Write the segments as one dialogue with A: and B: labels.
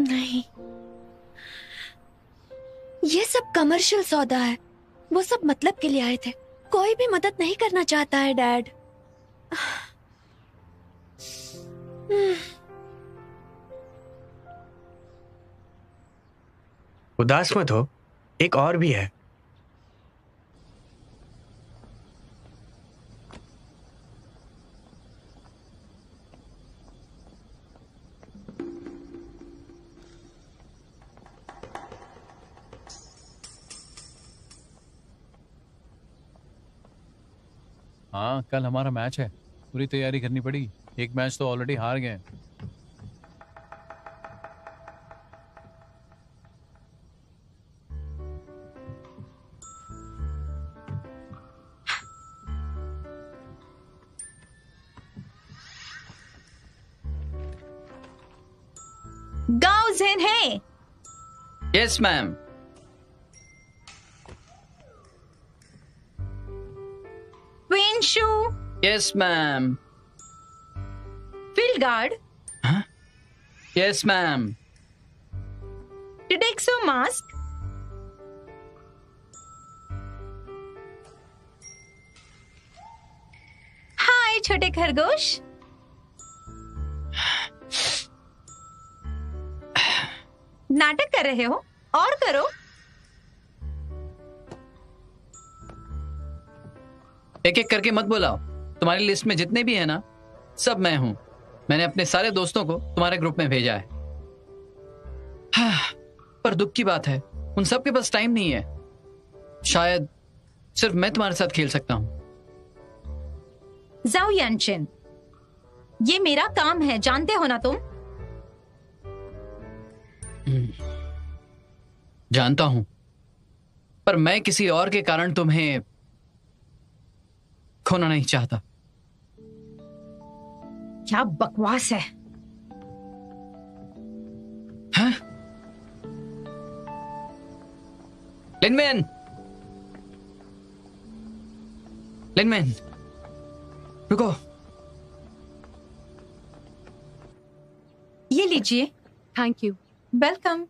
A: नहीं, ये सब कमर्शियल सौदा है। वो सब मतलब के लिए आए थे। कोई भी मदद नहीं करना चाहता है डैड।
B: उदास मत हो, एक और भी है।
C: हाँ, कल हमारा मैच है, पूरी तैयारी करनी पड़ेगी। एक मैच तो ऑलरेडी हार गए।
D: Gao Zhenhe.
E: Yes, ma'am.
D: Queen Shu.
E: Yes, ma'am.
D: Field guard.
E: Huh? Yes, ma'am.
D: Tedxo mask. Hi, छोटे खरगोश। नाटक कर रहे हो? और करो।
E: एक एक करके मत बुलाओ। तुम्हारी लिस्ट में जितने भी है ना, सब मैं हूं। मैंने अपने सारे दोस्तों को तुम्हारे ग्रुप में भेजा है। पर दुख की बात है, उन सब के पास टाइम नहीं है। शायद सिर्फ मैं तुम्हारे साथ खेल सकता हूं।
D: जाओ यानचिन, ये मेरा काम है, जानते हो ना तुम?
E: जानता हूं, पर मैं किसी और के कारण तुम्हें खोना नहीं चाहता।
D: क्या बकवास है।
E: हाँ? लिनमैन, लिनमैन, रुको।
D: ये लीजिए।
F: Thank you.
D: वेलकम।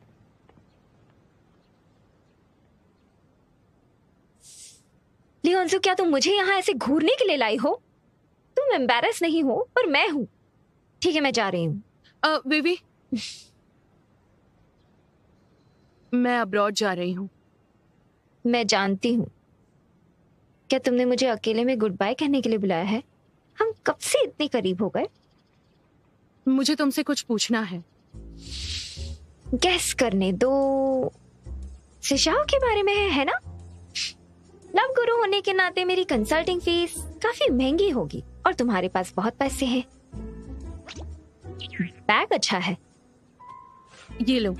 A: लियोन्जो, क्या तुम मुझे यहाँ ऐसे घूरने के लिए लाई हो? तुम एम्बैरस नहीं हो, पर मैं हूँ। ठीक है, मैं जा रही हूँ।
F: विवी, मैं अब्रॉड जा रही हूँ।
A: मैं जानती हूँ। क्या तुमने मुझे अकेले में गुड बाय कहने के लिए बुलाया है? हम कब से इतने करीब हो गए?
F: मुझे तुमसे कुछ पूछना है।
A: गैस करने दो। सिशाओ के बारे में है ना? लव गुरु होने के नाते मेरी कंसल्टिंग फीस काफी महंगी होगी और तुम्हारे पास बहुत पैसे हैं। बैग अच्छा है।
F: ये लो।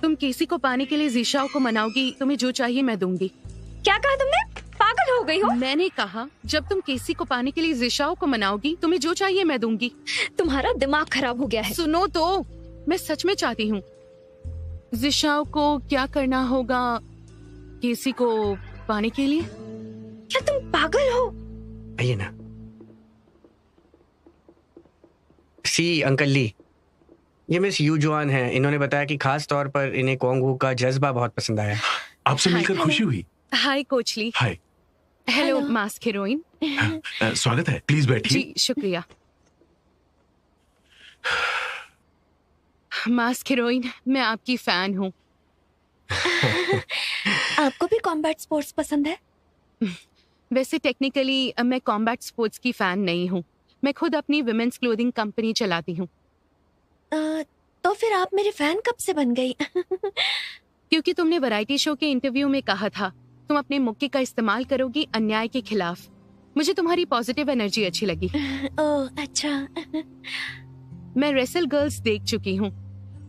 F: तुम केसी को पाने के लिए जिशाओ को मनाओगी, तुम्हें जो चाहिए मैं दूंगी।
A: क्या कहा तुमने? पागल हो गई हो?
F: मैंने कहा जब तुम केसी को पाने के लिए जिशाओ को मनाओगी, तुम्हें जो चाहिए मैं दूंगी।
A: तुम्हारा दिमाग खराब हो गया है।
F: सुनो तो, मैं सच में चाहती हूँ। जिशाओ को क्या करना होगा केसी को पाने के लिए?
A: क्या तुम पागल हो?
B: आइए ना। सी अंकल ली, ये मिस यूजुआन है। इन्होंने बताया कि खास तौर पर इन्हें कोंगू का जज्बा बहुत पसंद आया।
G: आपसे मिलकर खुशी हुई।
F: हाय कोचली।
G: हाय।
F: Hello mask heroine.
G: स्वागत है, प्लीज बैठिए।
F: जी शुक्रिया। मास्क हीरोइन, मैं आपकी फैन हूँ।
A: आपको भी कॉम्बैट स्पोर्ट्स पसंद है?
F: वैसे टेक्निकली मैं कॉम्बैट स्पोर्ट्स की फैन नहीं हूँ। मैं खुद अपनी विमेंस क्लोथिंग कंपनी चलाती हूँ।
A: तो फिर आप मेरे फैन कब से बन गई?
F: क्योंकि तुमने वैरायटी शो के इंटरव्यू में कहा था तुम अपने मुक्के का इस्तेमाल करोगी अन्याय के खिलाफ। मुझे तुम्हारी पॉजिटिव एनर्जी अच्छी लगी।
A: ओह अच्छा।
F: मैं रेसल गर्ल्स देख चुकी हूँ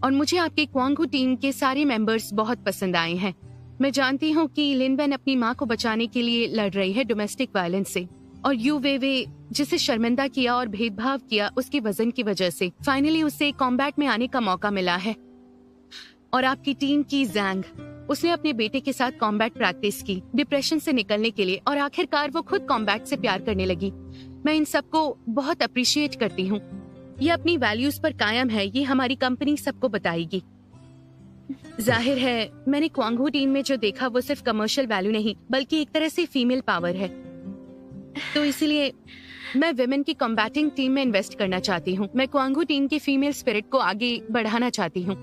F: और मुझे आपकी क्वांगू टीम के सारे मेंबर्स बहुत पसंद आए हैं। मैं जानती हूँ कि लिनवेन अपनी माँ को बचाने के लिए लड़ रही है डोमेस्टिक वायलेंस से, और यू वे जिसे शर्मिंदा किया और भेदभाव किया उसके वजन की वजह से फाइनली उसे कॉम्बैट में आने का मौका मिला है। और आपकी टीम की जैंग उसने अपने बेटे के साथ कॉम्बैट प्रैक्टिस की डिप्रेशन से निकलने के लिए, और आखिरकार वो खुद कॉम्बैट से प्यार करने लगी। मैं इन सबको बहुत अप्रिशिएट करती हूँ। ये अपनी वैल्यूज पर कायम है, ये हमारी कंपनी सबको बताएगी। जाहिर है मैंने क्वांग टीम में जो देखा वो सिर्फ कमर्शियल वैल्यू नहीं बल्कि एक तरह से फीमेल पावर है। तो इसीलिए मैं विमेन की कॉम्बैटिंग टीम में इन्वेस्ट करना चाहती हूँ। मैं क्वांग टीम के फीमेल स्पिरिट को आगे बढ़ाना चाहती हूँ।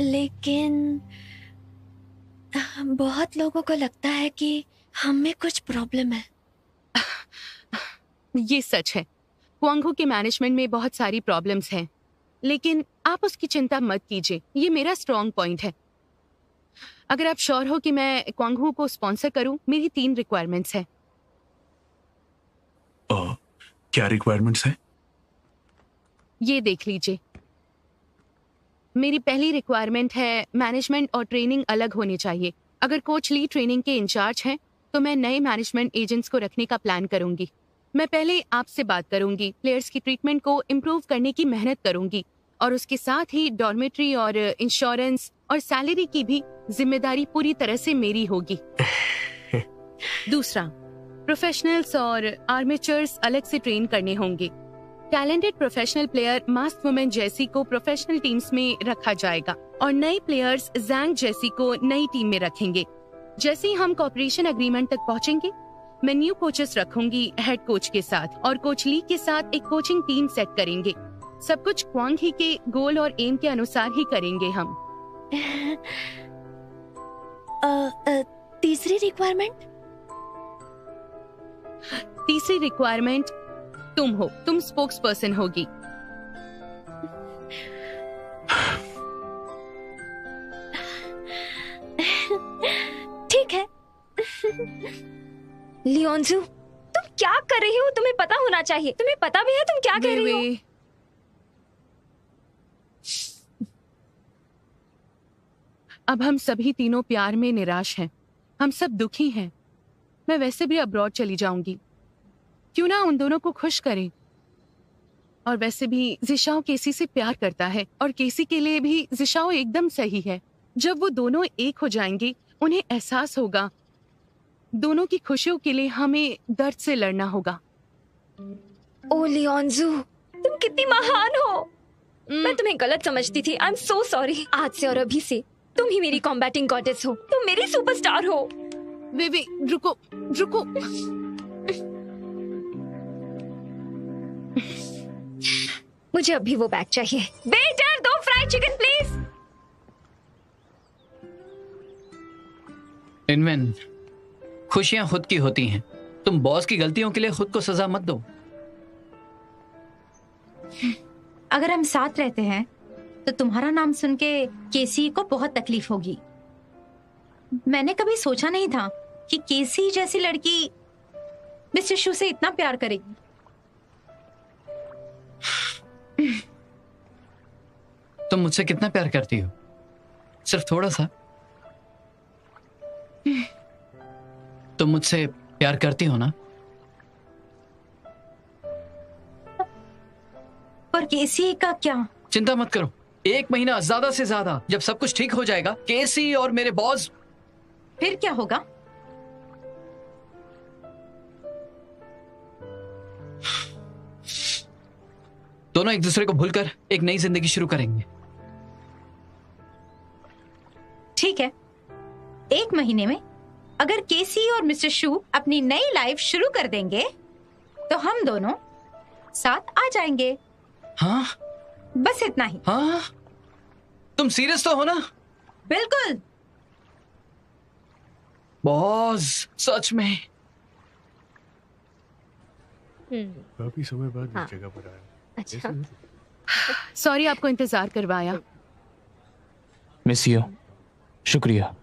A: लेकिन बहुत लोगों को लगता है कि हम में कुछ प्रॉब्लम है।
F: ये सच है, क्वांग के मैनेजमेंट में बहुत सारी प्रॉब्लम्स हैं, लेकिन आप उसकी चिंता मत कीजिए, ये मेरा स्ट्रॉन्ग पॉइंट है। अगर आप श्योर हो कि मैं क्वांग को स्पॉन्सर करूं, मेरी 3 रिक्वायरमेंट्स हैं।
G: क्या रिक्वायरमेंट्स हैं?
F: ये देख लीजिए। मेरी पहली रिक्वायरमेंट है मैनेजमेंट और ट्रेनिंग अलग होने चाहिए। अगर कोच ली ट्रेनिंग के इंचार्ज हैं तो मैं नए मैनेजमेंट एजेंट्स को रखने का प्लान करूंगी। मैं पहले आपसे बात करूंगी, प्लेयर्स की ट्रीटमेंट को इम्प्रूव करने की मेहनत करूंगी, और उसके साथ ही डॉर्मेट्री और इंश्योरेंस और सैलरी की भी जिम्मेदारी पूरी तरह से मेरी होगी। दूसरा, प्रोफेशनल्स और आर्मेचर्स अलग से ट्रेन करने होंगे। Talented professional player mask women जैसी को प्रोफेशनल टीम्स में रखा जाएगा और नए प्लेयर्स जैंग जैसी को नई टीम में रखेंगे। जैसे ही हम कॉपरेशन एग्रीमेंट तक पहुंचेंगे, मैं न्यू कोचेस रखूंगी हेड कोच के साथ, और कोच ली के साथ एक कोचिंग टीम सेट करेंगे। सब कुछ क्वांग ही के गोल और एम के अनुसार ही करेंगे हम।
A: तीसरी रिक्वायरमेंट?
F: तीसरी रिक्वायरमेंट तुम हो, तुम स्पोक्स पर्सन होगी।
A: ठीक है। लियोनजू, तुम क्या कर रही हो? तुम्हें पता होना चाहिए। तुम्हें पता भी है तुम क्या कह रही हो?
F: अब हम सभी तीनों प्यार में निराश हैं। हम सब दुखी हैं। मैं वैसे भी अब्रॉड चली जाऊंगी, क्यों ना उन दोनों को खुश करें। और वैसे भी जिशाओ केसी से प्यार करता है, और केसी के लिए भी जिशाओ एकदम सही है। जब वो दोनों एक हो जाएंगे, उन्हें एहसास होगा दोनों की खुशियों के लिए हमें दर्द से लड़ना होगा।
A: ओ लियोनजू, तुम कितनी महान हो। मैं तुम्हें गलत समझती थी। I am so sorry. आज से और अभी से तुम ही मेरी कॉम्बैटिंग गॉडेस हो। तुम मेरी सुपरस्टार हो।
F: वे रुको रुको।
A: मुझे अभी वो बैग चाहिए। Waiter, 2 fried chicken please.
E: इनमेन, खुशियां खुद की होती हैं। तुम बॉस की गलतियों के लिए खुद को सजा मत दो।
D: अगर हम साथ रहते हैं तो तुम्हारा नाम सुन के केसी को बहुत तकलीफ होगी। मैंने कभी सोचा नहीं था कि केसी जैसी लड़की मिस्टर शू से इतना प्यार करेगी।
E: तुम मुझसे कितना प्यार करती हो? सिर्फ थोड़ा सा? तुम मुझसे प्यार करती हो ना?
D: पर केसी का क्या?
E: चिंता मत करो, 1 महीना ज्यादा से ज्यादा, जब सब कुछ ठीक हो जाएगा, केसी और मेरे बॉस।
D: फिर क्या होगा?
E: दोनों एक दूसरे को भूलकर एक नई जिंदगी शुरू करेंगे।
D: ठीक है, 1 महीने में अगर केसी और मिस्टर शू अपनी नई लाइफ शुरू कर देंगे तो हम दोनों साथ आ जाएंगे।
E: हाँ?
D: बस इतना ही।
E: हाँ? तुम सीरियस तो हो ना?
D: बिल्कुल।
E: बॉस, सच में?
B: काफी समय बाद
A: हाँ।
B: इस जगह पर आया।
A: अच्छा।
F: सॉरी आपको इंतजार करवाया।
H: मिस यू, शुक्रिया।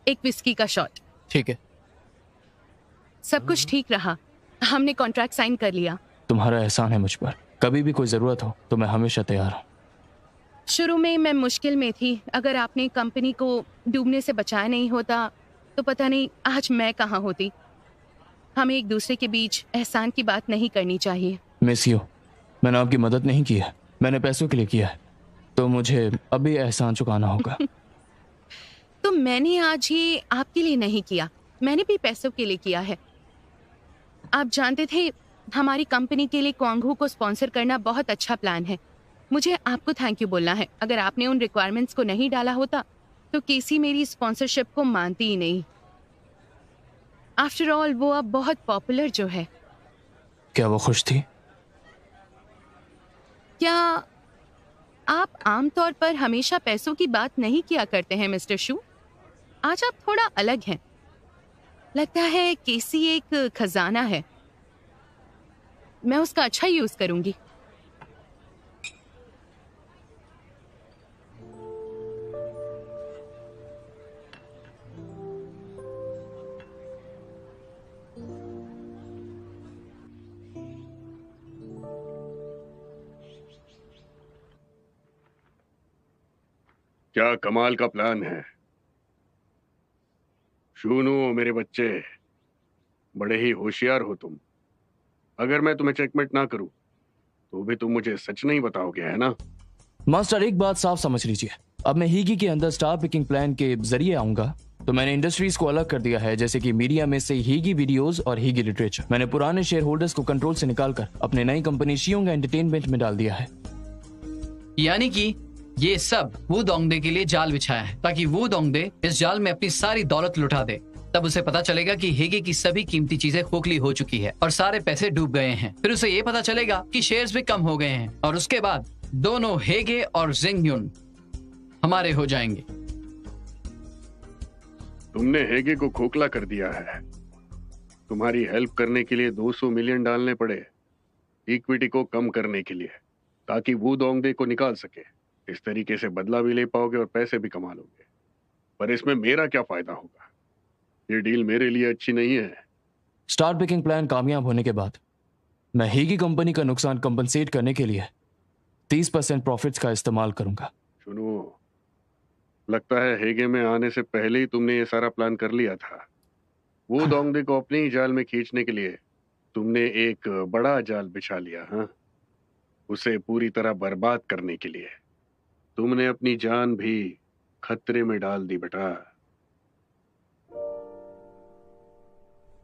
F: एक विस्की का शॉट।
C: ठीक है।
F: सब कुछ ठीक रहा। हमने कॉन्ट्रैक्ट साइन कर लिया।
H: तुम्हारा एहसान है मुझ पर। कभी भी कोई जरूरत हो तो मैं हमेशा तैयार हूँ।
F: शुरू में मैं मुश्किल में थी। अगर आपने कंपनी को डूबने से बचाया नहीं होता तो पता नहीं आज मैं कहाँ होती। हमें एक दूसरे के बीच एहसान की बात नहीं करनी चाहिए।
H: मिस यू, मैंने आपकी मदद नहीं की है, मैंने पैसों के लिए किया है। तो मुझे अभी एहसान चुकाना होगा।
F: तो मैंने आज ये आपके लिए नहीं किया, मैंने भी पैसों के लिए किया है। आप जानते थे हमारी कंपनी के लिए क्वांग को स्पॉन्सर करना बहुत अच्छा प्लान है। मुझे आपको थैंक यू बोलना है। अगर आपने उन रिक्वायरमेंट्स को नहीं डाला होता तो केसी मेरी स्पॉन्सरशिप को मानती ही नहीं। आफ्टर ऑल वो अब बहुत पॉपुलर जो है।
H: क्या वो खुश थी?
F: क्या आप आमतौर पर हमेशा पैसों की बात नहीं किया करते हैं मिस्टर शू? आज आप थोड़ा अलग हैं। लगता है केसी एक खजाना है, मैं उसका अच्छा यूज करूंगी।
I: क्या कमाल का प्लान है। शूनू मेरे बच्चे, बड़े ही होशियार हो तुम। अगर मैं तुम्हें चेकमेट ना करूं तो भी तुम मुझे सच नहीं बताओगे, है ना?
H: मास्टर, एक बात साफ समझ लीजिए, अब मैं हीगी के अंदर स्टार पिकिंग प्लान के जरिए आऊंगा तो मैंने इंडस्ट्रीज को अलग कर दिया है, जैसे कि मीडिया में से हीगी वीडियोस और हीगी लिटरेचर। मैंने पुराने शेयर होल्डर्स को कंट्रोल से निकालकर अपने नई कंपनी शियोंग एंटरटेनमेंट में डाल दिया है।
E: यानी कि ये सब वू दोंगडे के लिए जाल बिछाया है ताकि वू दोंगडे इस जाल में अपनी सारी दौलत लुटा दे। तब उसे पता चलेगा कि हेगे की सभी कीमती चीजें खोखली हो चुकी है और सारे पैसे डूब गए हैं। फिर उसे ये पता चलेगा कि शेयर्स भी कम हो गए हैं और उसके बाद दोनों हेगे और जिंगयुन हमारे हो जाएंगे।
I: तुमने हेगे को खोखला कर दिया है। तुम्हारी हेल्प करने के लिए 200 मिलियन डालने पड़े इक्विटी को कम करने के लिए, ताकि वू दोंगडे को निकाल सके। इस तरीके से बदला भी ले पाओगे और पैसे भी कमा लोगे। पर इसमें मेरा क्या फायदा होगा? ये डील मेरे लिए अच्छी नहीं है।
H: स्टार पिकिंग प्लान कामयाब होने के बाद मैं हीगी कंपनी का नुकसान कंपनसेट करने के लिए 30% प्रॉफिट्स का इस्तेमाल करूंगा।
I: सुनो, लगता है हेगे में आने से पहले ही तुमने ये सारा प्लान कर लिया था। वो दोंगडे को अपने ही जाल में खींचने के लिए तुमने एक बड़ा जाल बिछा लिया। हाँ, उसे पूरी तरह बर्बाद करने के लिए तुमने अपनी जान भी खतरे में डाल दी बेटा।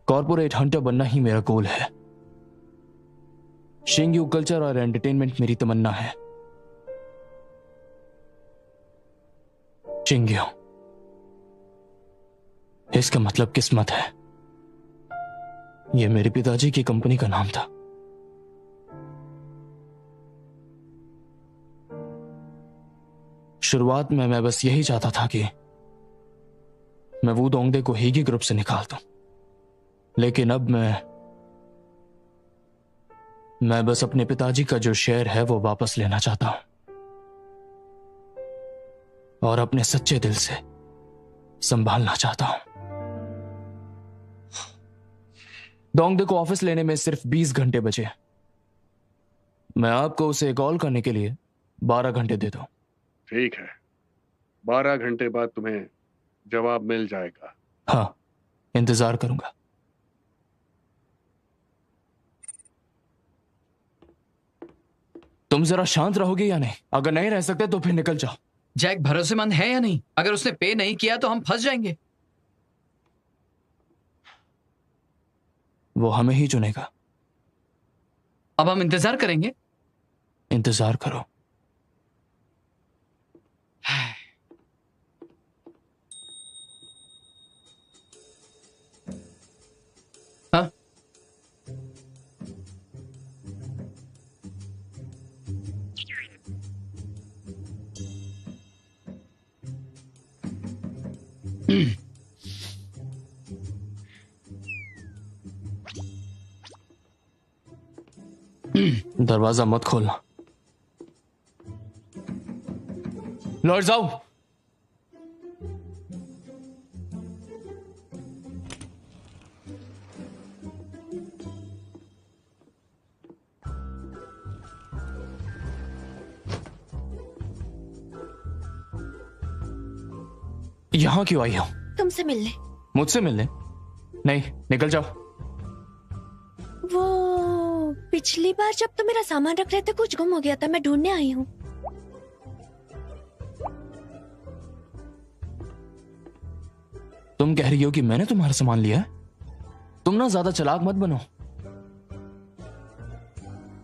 H: कॉर्पोरेट हंटर बनना ही मेरा गोल है। शिंगयू कल्चर और एंटरटेनमेंट मेरी तमन्ना है। शिंगयू, इसका मतलब किस्मत है। यह मेरे पिताजी की कंपनी का नाम था। शुरुआत में मैं बस यही चाहता था कि मैं वू दोंगडे को हीगी ग्रुप से निकाल दूं, लेकिन अब मैं बस अपने पिताजी का जो शेयर है वो वापस लेना चाहता हूं और अपने सच्चे दिल से संभालना चाहता हूं। दोंगडे को ऑफिस लेने में सिर्फ 20 घंटे बचे। मैं आपको उसे कॉल करने के लिए 12 घंटे देता हूं।
I: ठीक है, 12 घंटे बाद तुम्हें जवाब मिल जाएगा।
H: हाँ, इंतजार करूंगा। तुम जरा शांत रहोगे या नहीं? अगर नहीं रह सकते तो फिर निकल जाओ।
E: जैक भरोसेमंद है या नहीं? अगर उसने पे नहीं किया तो हम फंस जाएंगे।
H: वो हमें ही चुनेगा।
E: अब हम इंतजार करेंगे।
H: इंतजार करो।
E: हाँ?
H: दरवाजा मत खोलना। लौट जाओ। यहां क्यों आई हो?
A: तुमसे मिलने।
H: मुझसे मिलने? नहीं, निकल जाओ।
A: वो पिछली बार जब तुम मेरा सामान रख रहे थे कुछ गुम हो गया था, मैं ढूंढने आई हूँ।
H: तुम कह रही हो कि मैंने तुम्हारा सामान लिया है? तुम ना ज्यादा चालाक मत बनो।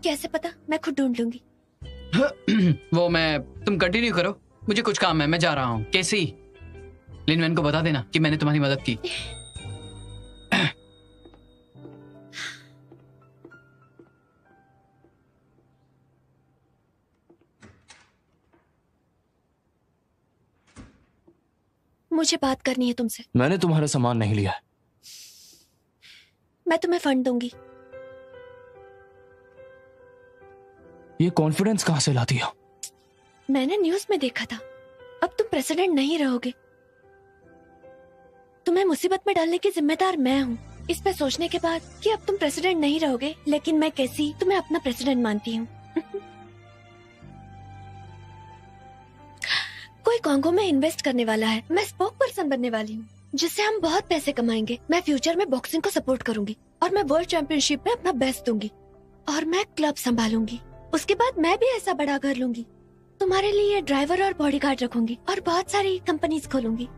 A: कैसे पता? मैं खुद ढूंढ लूंगी।
E: तुम कंटिन्यू करो, मुझे कुछ काम है, मैं जा रहा हूँ। कैसी लिन वैन को बता देना कि मैंने तुम्हारी मदद की।
A: मुझे बात करनी है तुमसे।
H: मैंने तुम्हारा सामान नहीं लिया है।
A: मैं तुम्हें फंड दूंगी।
H: ये कॉन्फिडेंस कहां से लाती हो?
A: मैंने न्यूज़ में देखा था। अब तुम प्रेसिडेंट नहीं रहोगे। तुम्हें मुसीबत में डालने की जिम्मेदार मैं हूँ। इस पे सोचने के बाद कि अब तुम प्रेसिडेंट नहीं रहोगे, लेकिन मैं कैसी तुम्हें अपना प्रेसिडेंट मानती हूँ। कोई कॉन्गो में इन्वेस्ट करने वाला है। मैं स्पोक पर्सन बनने वाली हूँ, जिससे हम बहुत पैसे कमाएंगे। मैं फ्यूचर में बॉक्सिंग को सपोर्ट करूंगी और मैं वर्ल्ड चैंपियनशिप में अपना बेस्ट दूंगी और मैं क्लब संभालूंगी। उसके बाद मैं भी ऐसा बड़ा घर लूंगी। तुम्हारे लिए ड्राइवर और बॉडीगार्ड रखूंगी और बहुत सारी कंपनीज खोलूंगी।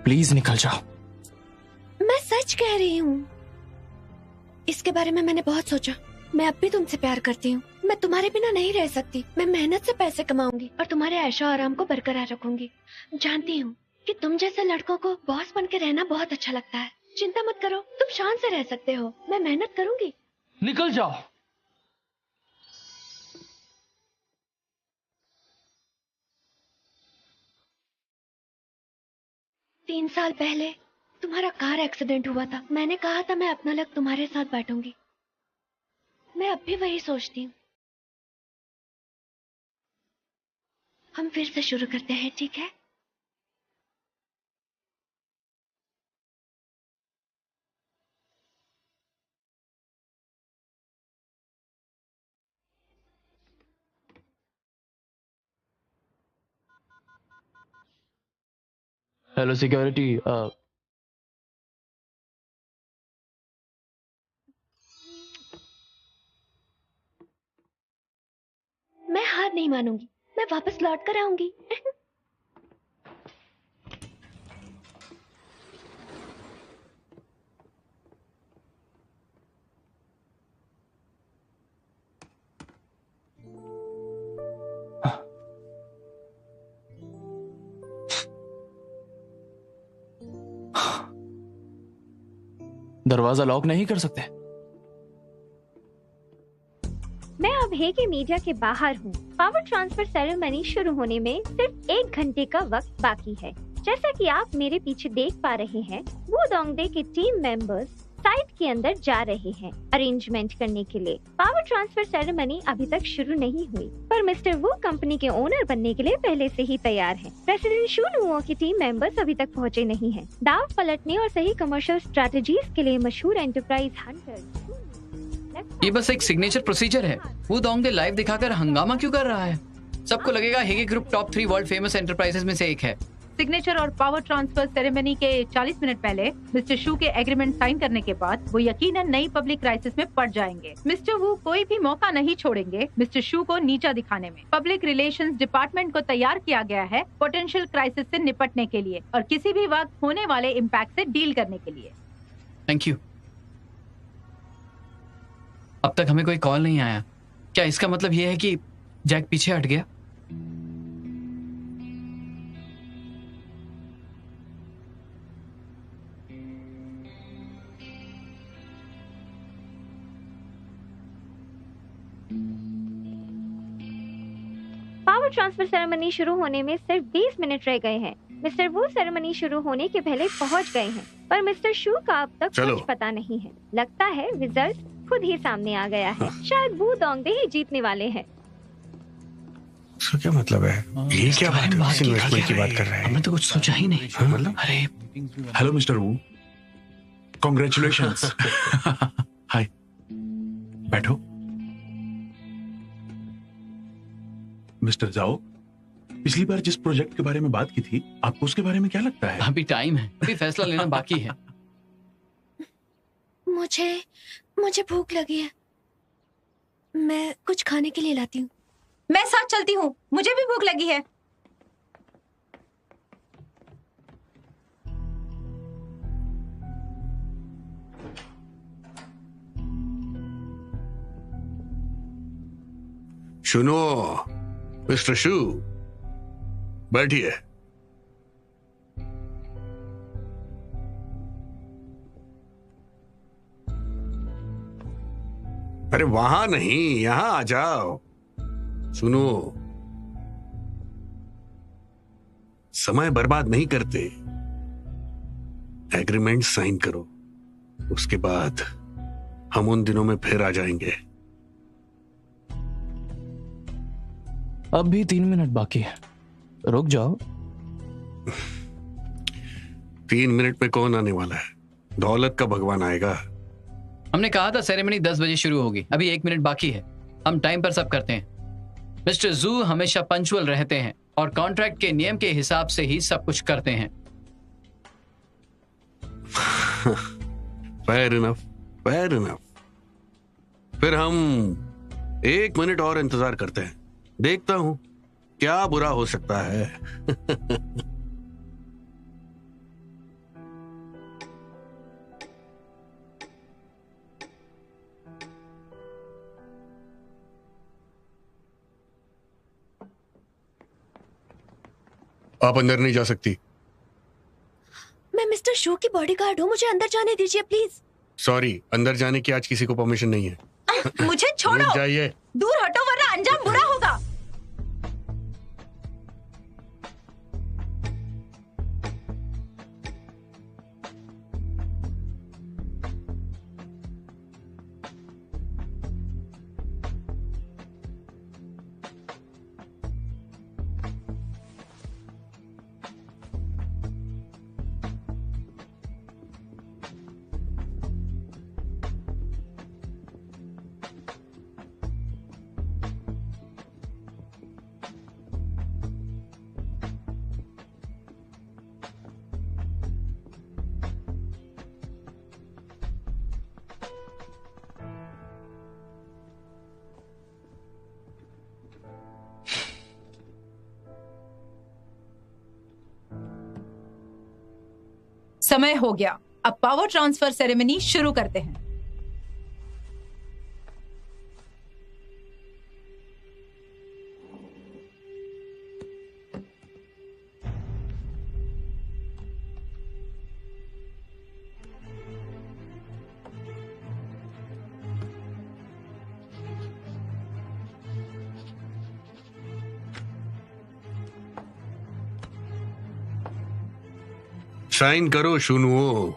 H: प्लीज निकल जाओ।
A: मैं सच कह रही हूँ। इसके बारे में मैंने बहुत सोचा। मैं अब भी तुमसे प्यार करती हूँ। मैं तुम्हारे बिना नहीं रह सकती। मैं मेहनत से पैसे कमाऊंगी और तुम्हारे ऐशो आराम को बरकरार रखूंगी। जानती हूँ कि तुम जैसे लड़कों को बॉस बन के रहना बहुत अच्छा लगता है। चिंता मत करो, तुम शान से रह सकते हो। मैं मेहनत करूंगी।
H: निकल जाओ।
A: तीन साल पहले तुम्हारा कार एक्सीडेंट हुआ था। मैंने कहा था मैं अपना लक तुम्हारे साथ बांटूंगी। मैं अब भी वही सोचती हूँ। हम फिर से शुरू करते हैं, ठीक है?
H: Hello security.
A: मैं हार नहीं मानूंगी। मैं वापस लौट कर आऊंगी।
H: दरवाजा लॉक नहीं कर सकते?
A: मैं अब हेगे मीडिया के बाहर हूँ। पावर ट्रांसफर सेरेमनी शुरू होने में सिर्फ 1 घंटे का वक्त बाकी है। जैसा कि आप मेरे पीछे देख पा रहे हैं, वो दोंगडे के टीम मेंबर्स साइट के अंदर जा रहे हैं अरेंजमेंट करने के लिए। पावर ट्रांसफर सेरेमनी अभी तक शुरू नहीं हुई, पर मिस्टर वो कंपनी के ओनर बनने के लिए पहले से ही तैयार हैं। प्रेसिडेंट शू लुओ के टीम मेंबर्स अभी तक पहुंचे नहीं हैं। दाव पलटने और सही कमर्शियल स्ट्रेटजीज के लिए मशहूर एंटरप्राइज हंटर।
E: ये बस एक सिग्नेचर प्रोसीजर है। वो दोंगडे लाइव दिखाकर हंगामा क्यों कर रहा है? सबको लगेगा हेगे group top 3 world famous enterprises में से एक है।
D: सिग्नेचर और पावर ट्रांसफर सेरेमनी के 40 मिनट पहले मिस्टर शू के एग्रीमेंट साइन करने के बाद वो यकीनन नई पब्लिक क्राइसिस में पड़ जाएंगे। मिस्टर वू कोई भी मौका नहीं छोड़ेंगे मिस्टर शू को नीचा दिखाने में। पब्लिक रिलेशंस डिपार्टमेंट को तैयार किया गया है पोटेंशियल क्राइसिस से निपटने के लिए और किसी भी वक्त होने वाले इम्पैक्ट से डील करने के लिए।
E: Thank you. अब तक हमें कोई कॉल नहीं आया। क्या इसका मतलब ये है कि जैक पीछे हट गया?
A: पावर ट्रांसफर सेरेमनी शुरू होने में सिर्फ 20 मिनट रह गए हैं। मिस्टर वो सेरेमनी शुरू होने के पहले पहुंच गए हैं, पर मिस्टर शू का अब तक कुछ पता नहीं है। लगता है रिजल्ट खुद ही सामने आ गया है। शायद वो दोंगडे ही जीतने वाले हैं।
B: इसका क्या मतलब है? ये क्या बात है? किस इन्वेस्टमेंट की बात कर रहे हैं?
E: हमने तो कुछ सोचा ही नहीं।
B: मतलब
E: अरे
G: हेलो मिस्टर वू, कॉन्ग्रेचुलेशंस। हाय, बैठो। मिस्टर जाओ, पिछली बार जिस प्रोजेक्ट के बारे में बात की थी, आपको उसके बारे में क्या लगता है?
E: अभी टाइम है, अभी फैसला लेना बाकी है।
A: मुझे भूख लगी है। मैं कुछ खाने के लिए लाती हूँ।
D: मैं साथ चलती हूँ, मुझे भी भूख लगी है।
I: सुनो मिस्टर शू, बैठिए। अरे वहां नहीं, यहां आ जाओ। सुनो, समय बर्बाद नहीं करते, एग्रीमेंट साइन करो, उसके बाद हम उन दिनों में फिर आ जाएंगे।
H: अब भी 3 मिनट बाकी है, रुक जाओ।
I: 3 मिनट में कौन आने वाला है? दौलत का भगवान आएगा।
E: हमने कहा था सेरेमनी 10 बजे शुरू होगी, अभी 1 मिनट बाकी है। हम टाइम पर सब करते हैं। मिस्टर जू हमेशा पंचुअल रहते हैं और कॉन्ट्रैक्ट के नियम के हिसाब से ही सब कुछ करते हैं।
I: Fair enough, fair enough. फिर हम 1 मिनट और इंतजार करते हैं, देखता हूं क्या बुरा हो सकता है। आप अंदर नहीं जा सकती।
J: मैं मिस्टर शू की बॉडीगार्ड हूँ, मुझे अंदर जाने दीजिए प्लीज।
I: सॉरी, अंदर जाने की आज किसी को परमिशन नहीं है।
D: मुझे छोड़ो,
I: जाइए,
D: दूर हटो वरना अंजाम बुरा होगा। समय हो गया, अब पावर ट्रांसफर सेरेमनी शुरू करते हैं।
I: साइन करो सुनुओ।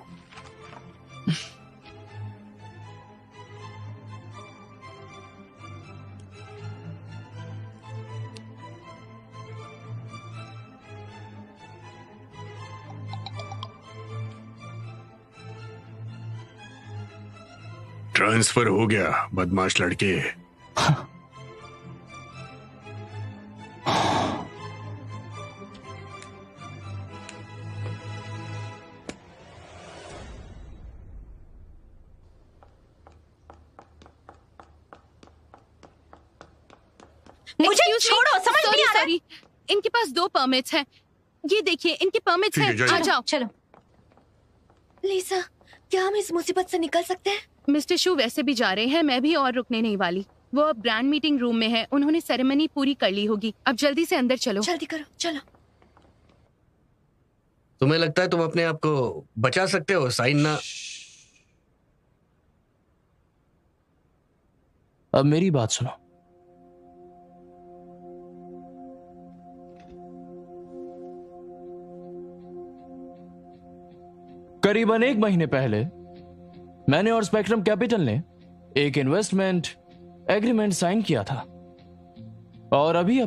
I: ट्रांसफर हो गया, बदमाश लड़के।
D: मुझे छोड़ो, समझ नहीं आ रहा।
F: सॉरी, इनके पास 2 परमिट्स हैं। ये देखिए, इनके परमिट्स
I: ठीक है,
F: हैं।
I: जाइए।
F: आ जाओ।
D: चलो।
J: लीसा, क्या हम इस मुसीबत से निकल सकते हैं?
F: मिस्टर शू वैसे भी जा रहे हैं, मैं भी और रुकने नहीं वाली। वो अब ग्रैंड मीटिंग रूम में है, उन्होंने सेरेमनी पूरी कर ली होगी। अब जल्दी से अंदर चलो।
J: जल्दी करो, चलो।
B: तुम्हें लगता है तुम अपने आप को बचा सकते हो? साइन ना।
H: अब मेरी बात सुनो। करीबन 1 महीने पहले मैंने और स्पेक्ट्रम कैपिटल ने एक इन्वेस्टमेंट एग्रीमेंट साइन किया था और अभी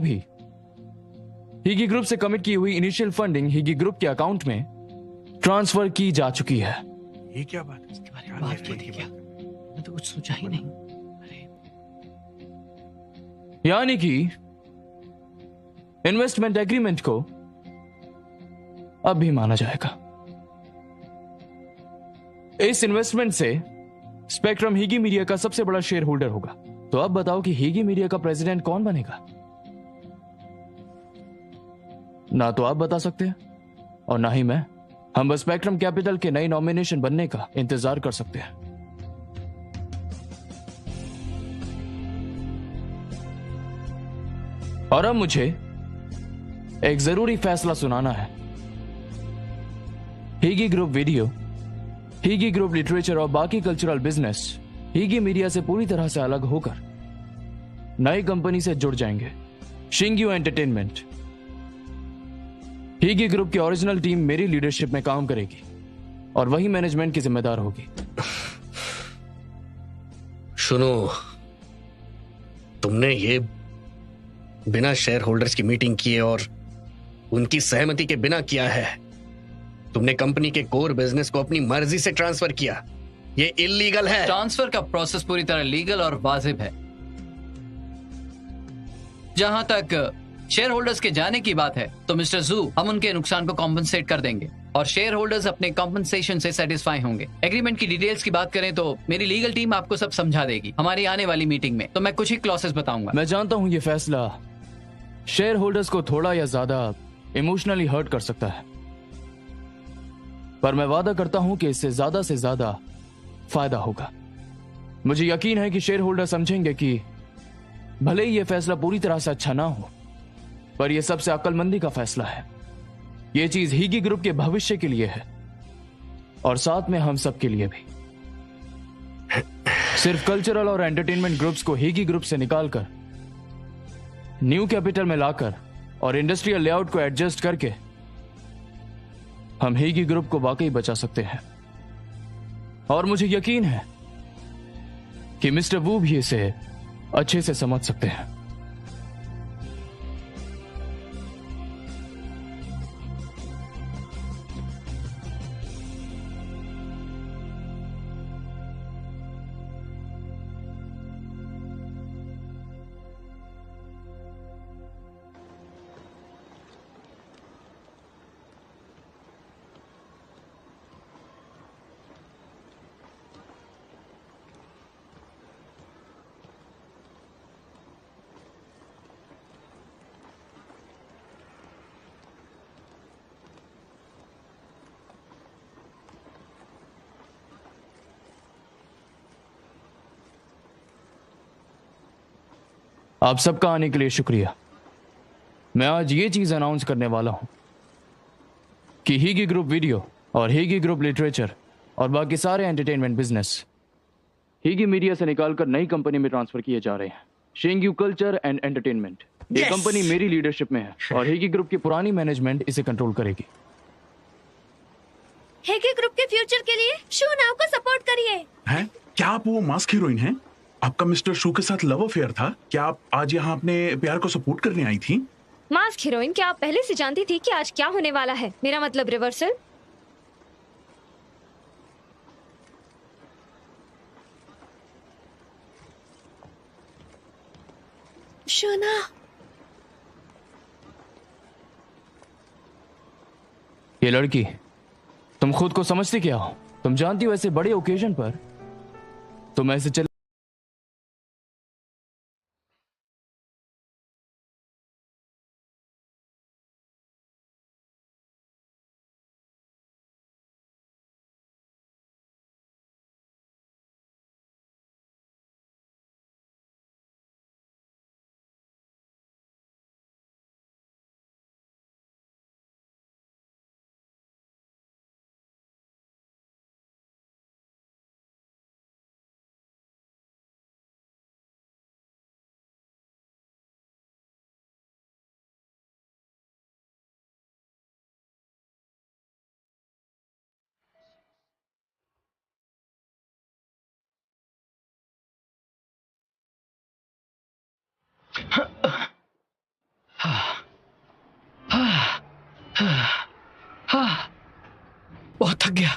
H: हिगी ग्रुप से कमिट की हुई इनिशियल फंडिंग हिगी ग्रुप के अकाउंट में ट्रांसफर की जा चुकी है।
I: ये क्या बात है?
E: इसके बारे में बात की थी क्या? मैं तो कुछ सोचा ही नहीं।
H: यानी कि इन्वेस्टमेंट एग्रीमेंट को अब भी माना जाएगा। इस इन्वेस्टमेंट से स्पेक्ट्रम हिगी मीडिया का सबसे बड़ा शेयर होल्डर होगा। तो अब बताओ कि हिगी मीडिया का प्रेसिडेंट कौन बनेगा? ना तो आप बता सकते हैं और ना ही मैं। हम बस स्पेक्ट्रम कैपिटल के नई नॉमिनेशन बनने का इंतजार कर सकते हैं। और अब मुझे एक जरूरी फैसला सुनाना है। हीगी ग्रुप वीडियो, हीगी ग्रुप लिटरेचर और बाकी कल्चरल बिजनेस हीगी मीडिया से पूरी तरह से अलग होकर नई कंपनी से जुड़ जाएंगे, शिंग्यू एंटरटेनमेंट। हीगी ग्रुप की ओरिजिनल टीम मेरी लीडरशिप में काम करेगी और वही मैनेजमेंट की जिम्मेदार होगी।
B: सुनो, तुमने ये बिना शेयर होल्डर्स की मीटिंग किए और उनकी सहमति के बिना किया है। तुमने कंपनी के कोर बिजनेस को अपनी मर्जी से ट्रांसफर किया। ये इलीगल है।
E: ट्रांसफर का प्रोसेस पूरी तरह लीगल और वाजिब है। जहां तक शेयर होल्डर्स के जाने की बात है तो मिस्टर जू, हम उनके नुकसान को कॉम्पनसेट कर देंगे और शेयर होल्डर्स अपने कॉम्पनसेशन से सेटिस्फाई होंगे। एग्रीमेंट की डिटेल्स की बात करें तो मेरी लीगल टीम आपको सब समझा देगी हमारी आने वाली मीटिंग में। तो मैं कुछ ही क्लॉसेस बताऊंगा।
H: मैं जानता हूं ये फैसला शेयर होल्डर्स को थोड़ा या ज्यादा इमोशनली हर्ट कर सकता है, पर मैं वादा करता हूं कि इससे ज्यादा फायदा होगा। मुझे यकीन है कि शेयर होल्डर समझेंगे कि भले ही यह फैसला पूरी तरह से अच्छा ना हो, पर यह सबसे अक्लमंदी का फैसला है। यह चीज हीगी ग्रुप के भविष्य के लिए है और साथ में हम सब के लिए भी। सिर्फ कल्चरल और एंटरटेनमेंट ग्रुप्स को हीगी ग्रुप से निकालकर न्यू कैपिटल में लाकर और इंडस्ट्रियल लेआउट को एडजस्ट करके हम हीगी ग्रुप को वाकई बचा सकते हैं। और मुझे यकीन है कि मिस्टर वू भी इसे अच्छे से समझ सकते हैं। आप सबका आने के लिए शुक्रिया। मैं आज ये चीज अनाउंस करने वाला हूं कि हीगी ग्रुप वीडियो और हीगी ग्रुप लिटरेचर और बाकी सारे एंटरटेनमेंट बिजनेस हीगी मीडिया से निकालकर नई कंपनी में ट्रांसफर किए जा रहे हैं, शिंग्यू कल्चर एंड एंटरटेनमेंट। ये कंपनी मेरी लीडरशिप में है और हीगी ग्रुप की पुरानी मैनेजमेंट इसे कंट्रोल करेगी।
J: हेगे ग्रुप के फ्यूचर के लिए शू नाउ को सपोर्ट करिए।
G: हैं? क्या आप वो मास्क हीरोइन हैं? आपका मिस्टर शू के साथ लव अफेयर था? क्या आप आज यहाँ अपने प्यार को सपोर्ट करने आई थी?
A: मास्क हीरोइन, क्या आप पहले से जानती थी कि आज क्या होने वाला है? मेरा मतलब रिवर्सल।
J: शोना,
H: ये लड़की, तुम खुद को समझती क्या हो? तुम जानती हो ऐसे बड़े ओकेजन पर तुम ऐसे चल
E: बहुत थक गया।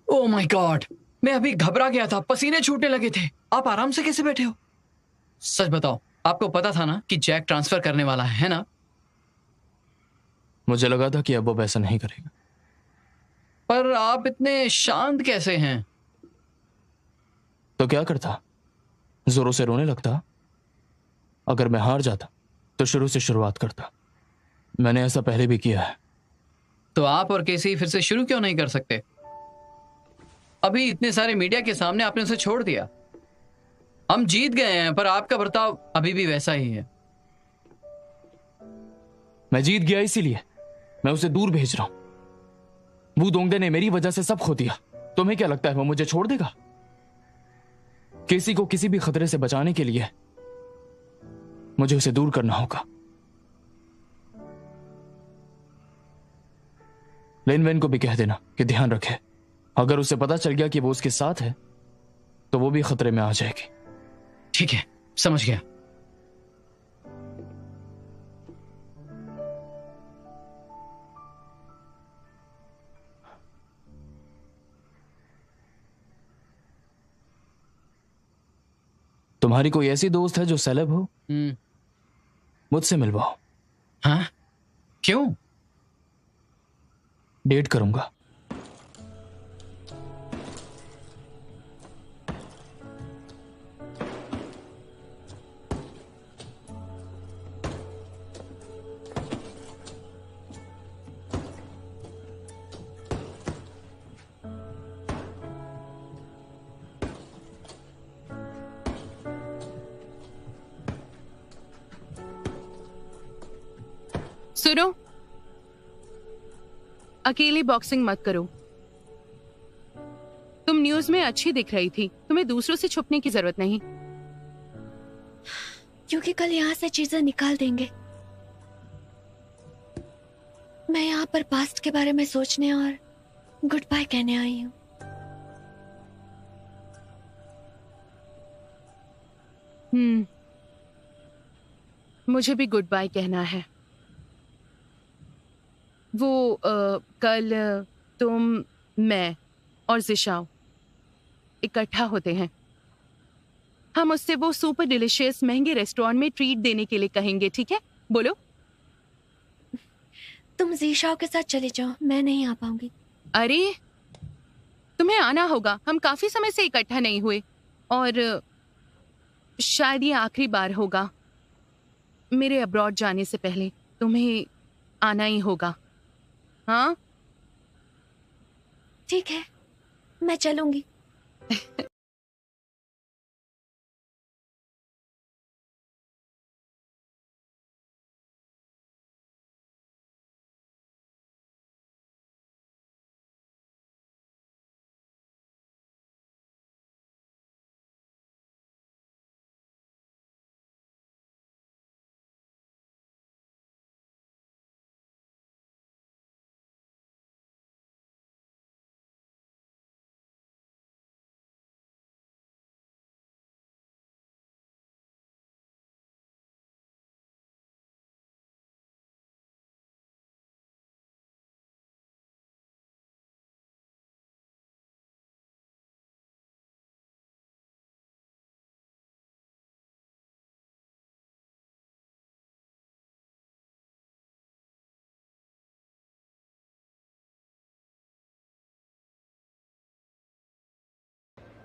E: ओह माय गॉड, मैं अभी घबरा गया था, पसीने छूटने लगे थे। आप आराम से कैसे बैठे हो? सच बताओ, आपको पता था ना कि जैक ट्रांसफर करने वाला है ना?
H: मुझे लगा था कि अब वो ऐसा नहीं करेगा।
E: पर आप इतने शांत कैसे हैं?
H: तो क्या करता? जोरों से रोने लगता? अगर मैं हार जाता तो शुरू से शुरुआत करता। मैंने ऐसा पहले भी किया है।
E: तो आप और केसी फिर से शुरू क्यों नहीं कर सकते? अभी इतने सारे मीडिया के सामने आपने उसे छोड़ दिया। हम जीत गए हैं, पर आपका बर्ताव अभी भी वैसा ही है।
H: मैं जीत गया इसीलिए मैं उसे दूर भेज रहा हूं। वू दोंगदे ने मेरी वजह से सब खो दिया। तुम्हें क्या लगता है वो मुझे छोड़ देगा? केसी को किसी भी खतरे से बचाने के लिए मुझे उसे दूर करना होगा। लिन वेन को भी कह देना कि ध्यान रखे। अगर उसे पता चल गया कि वो उसके साथ है तो वो भी खतरे में आ जाएगी।
E: ठीक है, समझ गया।
H: तुम्हारी कोई ऐसी दोस्त है जो सेलेब हो? मुझसे मिलवाओ।
E: हाँ? क्यों?
H: डेट करूंगा।
F: सुनो, अकेली बॉक्सिंग मत करो। तुम न्यूज में अच्छी दिख रही थी, तुम्हें दूसरों से छुपने की जरूरत नहीं।
J: क्योंकि कल यहाँ से चीजें निकाल देंगे। मैं यहाँ पर पास्ट के बारे में सोचने और गुड बाय कहने आई हूँ।
F: मुझे भी गुड बाय कहना है। वो कल तुम, मैं और जिशाओ इकट्ठा होते हैं। हम उससे वो सुपर डिलिशियस महंगे रेस्टोरेंट में ट्रीट देने के लिए कहेंगे, ठीक है? बोलो।
J: तुम जिशाओ के साथ चले जाओ, मैं नहीं आ पाऊंगी।
F: अरे तुम्हें आना होगा, हम काफी समय से इकट्ठा नहीं हुए और शायद ये आखिरी बार होगा। मेरे अब्रॉड जाने से पहले तुम्हें आना ही होगा। हाँ
J: ठीक है, मैं चलूंगी।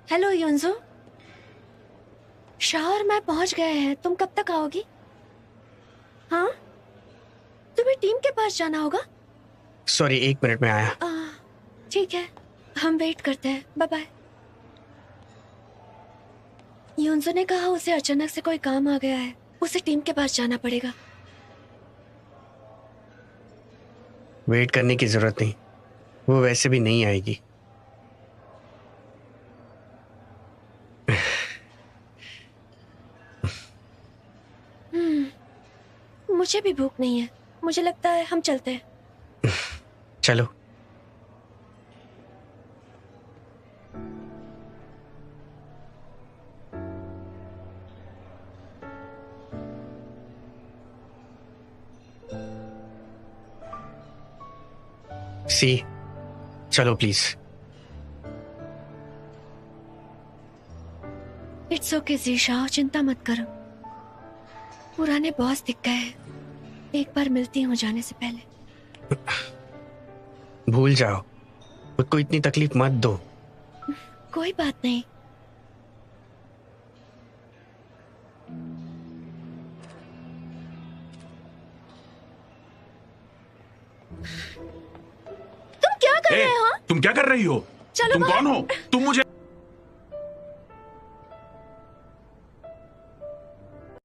J: हेलो युनजो, शाह और मैं पहुंच गए हैं। तुम कब तक आओगी? हाँ, तुम्हें टीम के पास जाना होगा।
B: सॉरी, 1 मिनट में आया।
J: ठीक है, हम वेट करते हैं। Bye bye. युनजो ने कहा उसे अचानक से कोई काम आ गया है, उसे टीम के पास जाना पड़ेगा।
B: वेट करने की जरूरत नहीं, वो वैसे भी नहीं आएगी।
J: भी भूख नहीं है। मुझे लगता है हम चलते हैं।
B: चलो। सी, चलो प्लीज।
J: इट्स ओके ज़ीशा, चिंता मत करो। पुराने बॉस दिख गए। एक बार मिलती हूँ जाने से पहले।
B: भूल जाओ, खुद को इतनी तकलीफ मत दो।
J: कोई बात नहीं। तुम क्या कर रहे हो?
G: तुम क्या कर रही हो?
J: चलो
G: तुम कौन हो? तुम मुझे